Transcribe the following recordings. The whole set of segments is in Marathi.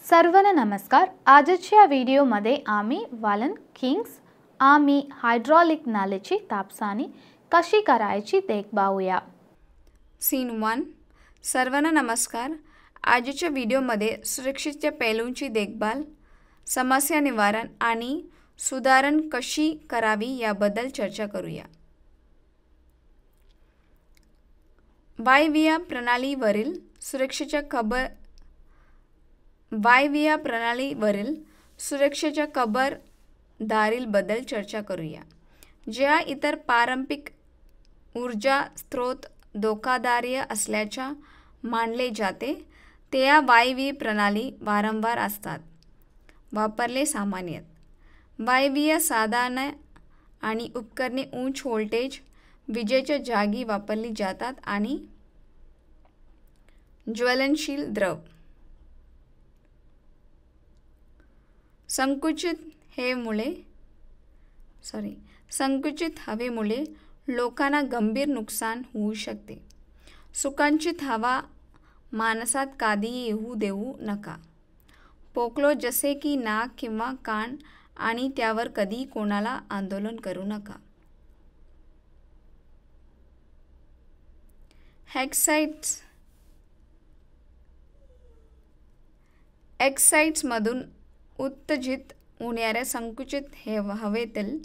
सर्वांना नमस्कार. आजच्या व्हिडिओमध्ये आम्ही वालन किंग्स आम्ही हायड्रॉलिक नळीची तपासणी कशी करायची ते पाहूया. सीन 1. सर्वांना नमस्कार. आजच्या व्हिडिओमध्ये सुरक्षेच्या पैलूंची देखभाल, समस्या निवारण आणि सुधारण कशी करावी याबद्दल चर्चा करूया. वायव्य प्रणालीवरील सुरक्षेच्या खबरदारीबद्दल चर्चा करूया. ज्या इतर पारंपरिक ऊर्जा स्रोत धोकादायक असल्याचे मानले जाते त्या वायव्य प्रणाली वारंवार असतात वापरले. सामान्यतः वायव्य साधने आणि उपकरणे उच्च व्होल्टेज विजेच्या जागी वापरली जातात आणि ज्वलनशील द्रव संकुचित हवेमुळे लोकांना गंभीर नुकसान होऊ शकते. सुसंकुचित हवा माणसात कधी येऊ देऊ नका. पोकळ जसे की नाक किंवा कान आणि त्यावर कधी कोणाला आंदोलन करू नका. एक्साइट्समधून उत्तेजित होणाऱ्या संकुचित हवेतील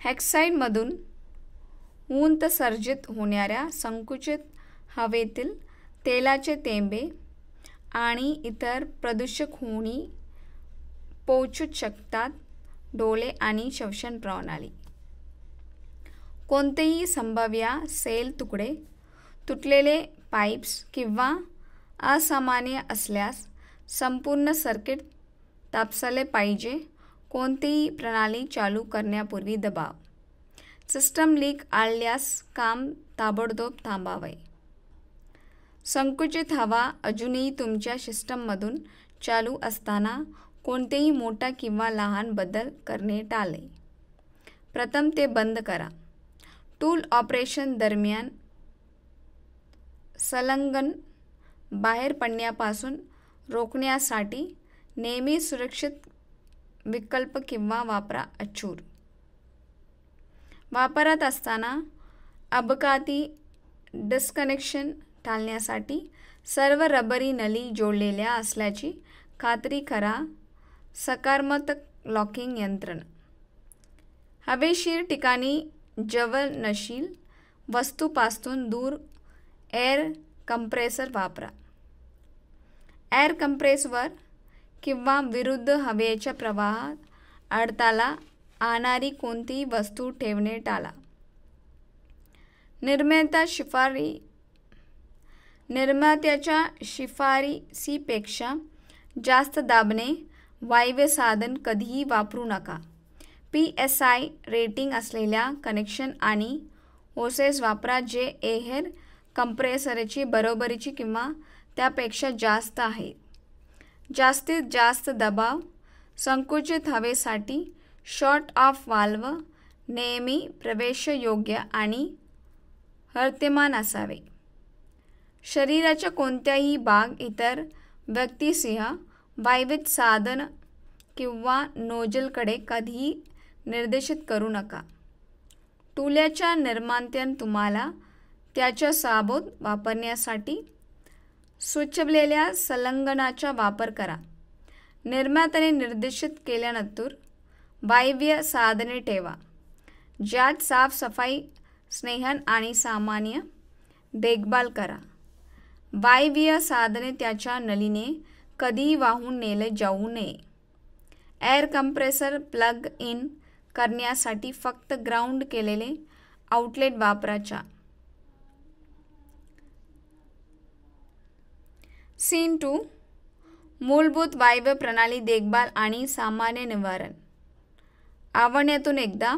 हेक्साइडमधून उत्सर्जित होणाऱ्या संकुचित हवेतील तेलाचे थेंबे आणि इतर प्रदूषक होऊन पोहोचू शकतात. डोळे आणि श्वसन प्रणाली. कोणतेही संभाव्य सेल तुकडे, तुटलेले पाईप्स किंवा असामान्य असल्यास संपूर्ण सर्किट तपासले पाहिजे. कोणतीही प्रणाली चालू करण्यापूर्वी दबाव सिस्टम लीक आढळल्यास काम ताबडतोब थांबवावे. संकुचित हवा अजूनही तुमच्या सिस्टममधून चालू असताना कोणतेही मोठा किंवा लहान बदल करणे टाळा. प्रथम ते बंद करा. टूल ऑपरेशन दरम्यान संलग्न बाहेर पडण्यापासून रोखण्यासाठी नेहमी सुरक्षित विकल्प किंवा वापरा. अचूक वापरत असताना अपघाती डिस्कनेक्शन टाळण्यासाठी सर्व रबरी नळी जोडलेल्या असल्याची खात्री करा. सकारात्मक लॉकिंग यंत्रणा. हवेशीर ठिकाणी ज्वलनशील वस्तूपासून दूर एअर कंप्रेसर वापरा. एअर कंप्रेसर किंवा विरुद्ध हवेच्या प्रवाहात अडथळा आणणारी कोणतीही वस्तू ठेवणे टाळा. निर्मात्याच्या शिफारसीपेक्षा जास्त दाबाने वायव्य साधन कधीही वापरू नका. PSI रेटिंग असलेल्या कनेक्शन आणि होसेस वापरा जे एअर कंप्रेसरची बरोबरीची किंवा त्यापेक्षा जास्त आहे. जास्तीत जास्त दबाव संकुचित हवेसाठी शट ऑफ वाल्व नेहमी प्रवेशयोग्य आणि वर्तमान असावे. शरीराच्या कोणत्याही भाग इतर व्यक्तीसह वायव्य साधन किंवा नोझलकडे कधीही निर्देशित करू नका. टूलच्या निर्मात्याने तुम्हाला त्याच्या सोबत वापरण्यासाठी सुचवलेल्या संलग्नकांचा वापर करा. निर्मात्याने निर्देशित केल्यानंतर वायव्य साधने ठेवा ज्यात साफसफाई, स्नेहन आणि सामान्य देखभाल करा. वायव्य साधने त्याच्या नळीने कधीही वाहून नेले जाऊ नये. एअर कंप्रेसर प्लग इन करण्यासाठी फक्त ग्राउंड केलेले आउटलेट वापरायचा. सीन 2. मूलभूत वायव्य प्रणाली देखभाल आणि सामान्य निवारण. आठवड्यातून एकदा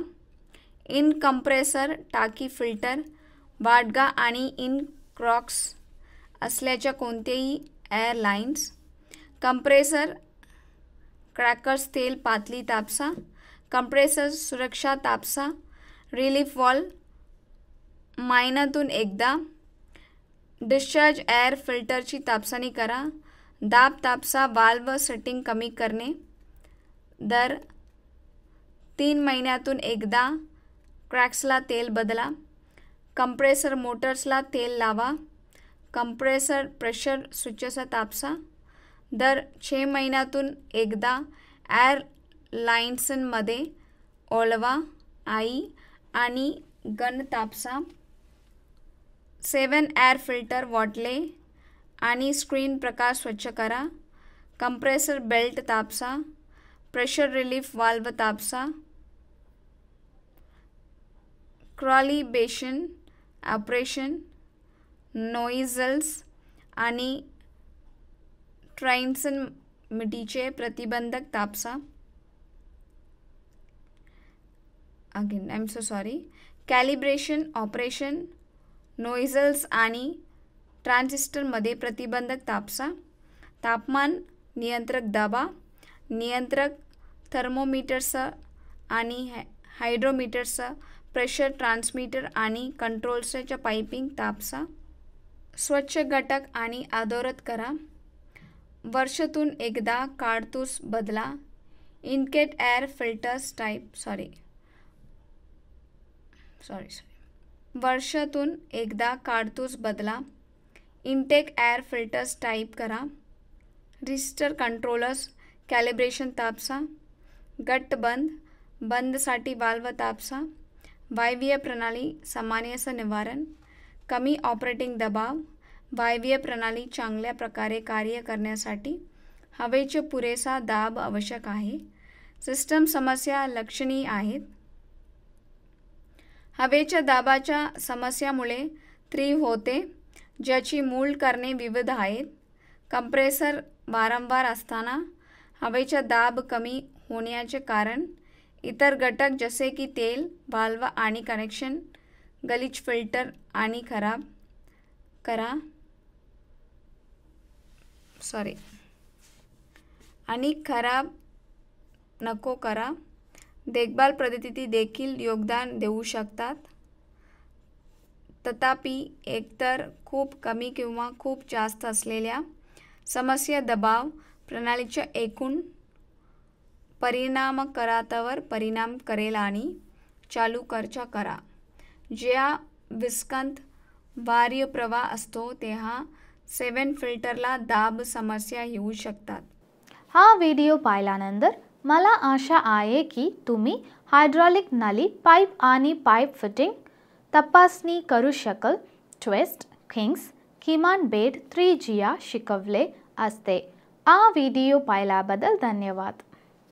इन कंप्रेसर टाकी फिल्टर वाटगा आणि इन क्रॉक्स असल्याच्या कोणत्याही एअरलाइन्स कंप्रेसर क्रॅकर्स तेल पातळी तापसा. कंप्रेसर सुरक्षा तापसा. रिलीफ वाल्व महिन्यातून एकदा डिस्चार्ज एअर फिल्टरची तपासणी करा. दाब तापसा वाल्व सेटिंग कमी करणे. दर 3 महिन्यातून एकदा क्रॅक्सला तेल बदला. कंप्रेसर मोटर्सला तेल लावा. कंप्रेसर प्रेशर स्विचचा तापसा. दर 6 महिन्यातून एकदा एअर लाईन्समध्ये ओलवा. आई आणि गन तापसा. 7 एअर फिल्टर वॉटले आणि स्क्रीन प्रकाश स्वच्छ करा. कंप्रेसर बेल्ट तापसा. प्रेशर रिलीफ वाल्व तापसा. क्रॉलिबेशन ऑपरेशन नोइझल्स आणि ट्रान्समिटीचे प्रतिबंधक तापसा. Again I am so sorry. Calibration operation nozzles आणि ट्रान्झिस्टरमध्ये प्रतिबंधक तापसा. तापमान नियंत्रक दाबा. नियंत्रक थर्मोमीटरसह आणि हायड्रोमीटरसह प्रेशर ट्रान्समीटर आणि कंट्रोलरच्या पाइपिंग तापसा. स्वच्छ घटक आणि अधोरेखित करा. वर्षातून एकदा काडतूस बदला. इनकेट एअर फिल्टर्स टाईप वर्षातून एकदा काडतूस बदला. इनटेक एअर फिल्टर्स टाईप करा. रजिस्टर कंट्रोलर्स कॅलिब्रेशन तापसा. गट बंदसाठी वाल्व तापसा. वायवीय प्रणाली सामान्यतः निवारण. कमी ऑपरेटिंग दबाव. वायवीय प्रणाली चांगल्या प्रकारे कार्य करण्यासाठी हवेचे पुरेसा दाब आवश्यक आहे. सिस्टम समस्या लक्षणीय आहेत. हवेच्या दाबाच्या समस्यामुळे तीव्र होते, ज्याची मूळ कारणे विविध आहेत. कंप्रेसर वारंवार असताना हवेचा दाब कमी होण्याचे कारण इतर घटक जसे की तेल, वाल्व आणि कनेक्शन, गलीच फिल्टर आणि खराब नको करा. देखभाल पद्धती देखील योगदान देऊ शकतात. तथापि एकतर खूप कमी किंवा खूप जास्त असलेल्या समस्या दबाव प्रणालीच्या एकूण परिणामकारकतेवर परिणाम करेल आणि चालू खर्च करा. ज्या विस्कंत वायुप्रवाह असतो तेव्हा 7 फिल्टरला दाब समस्या येऊ शकतात. हा व्हिडिओ पाहिल्यानंतर मला आशा आहे की तुम्ही हायड्रॉलिक नली पाईप आणि पाईप फिटिंग तपासणी करू शकाल. ट्विस्ट किंग्स किमान बेड 3G शिकवले असते. हा व्हिडिओ पाहिल्याबद्दल धन्यवाद.